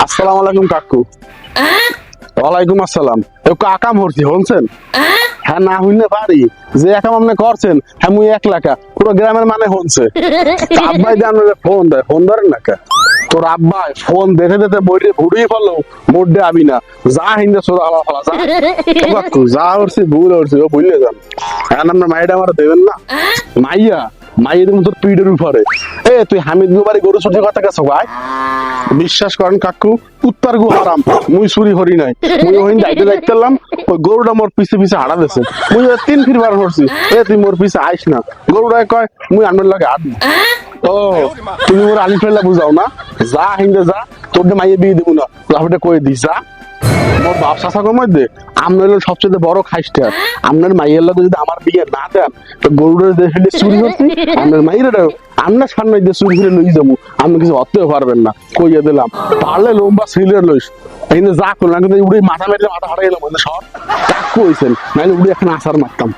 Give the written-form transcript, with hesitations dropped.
আসসালামু আলাইকুম কাকু। ওয়ালাইকুম আসসালাম। কাকা মরছি শুনছেন? হ্যাঁ না হইলে পারি যে একাম আপনি করছেন, হ্যাঁ মুই 1 লাখ পুরো গ্রামের মানে হনছে। আব্বাই দিয়ে আপনার ফোন দেয়, ফোন ধরেন না কে? তোর আব্বাই ফোন দেখে দেখে বইরে ঘুরিয়ে ফেলো, মোডে আবি না যা হিন্দে সোজা আলা ফালা যা। কাকু যা করছি ভুল করছি, ও ভুলে যান। এখন আপনার মাইটা আমার দেবেন না? মাইয়া মাইয়া তুমি তোর পিঠের উপরে। তুই হামিদ গুবারি গরু চুরির কথা গেছো ভাই? বিশ্বাস করেন কাকু, কুত্তার গু হারাম, মুই চুরি করি নাই। মুই ওই যাইতে যাইতেলাম, ওই গরুটা মোর পিছে পিছে হারা দিছে। মুই 3 ফিট বার করছি, তুই মোর পিছে আইস না। গরুটা কয় মুই আনবার লাগে হাত। ও তুমি মোর আলি ফেলা বুঝাও না? যা হিন্দে যা, তোর মাইয়ে বিয়ে দিব না, লাফটা কয়ে দিস যা। মোর বাপ চাচার মধ্যে আপনার হলো সবচেয়ে বড় খাইস্টার। আপনার মাইয়ের লোক যদি আমার বিয়ে না দেন, তো গরুটা দেখে চুরি করছি, আপনার মাইয়ের আপনার সামনে দিয়ে চুরি করে লই যাবো, আপনি কিছু হতেও পারবেন না। কইয়া দিলাম পারলে লম্বা সিলের লইস। কিন্তু যা করলাম কিন্তু উড়ে মাথা মেরে মাথা হারাই গেলাম সব কাকু হয়েছেন, নাহলে উড়ে এখন আসার মারতাম।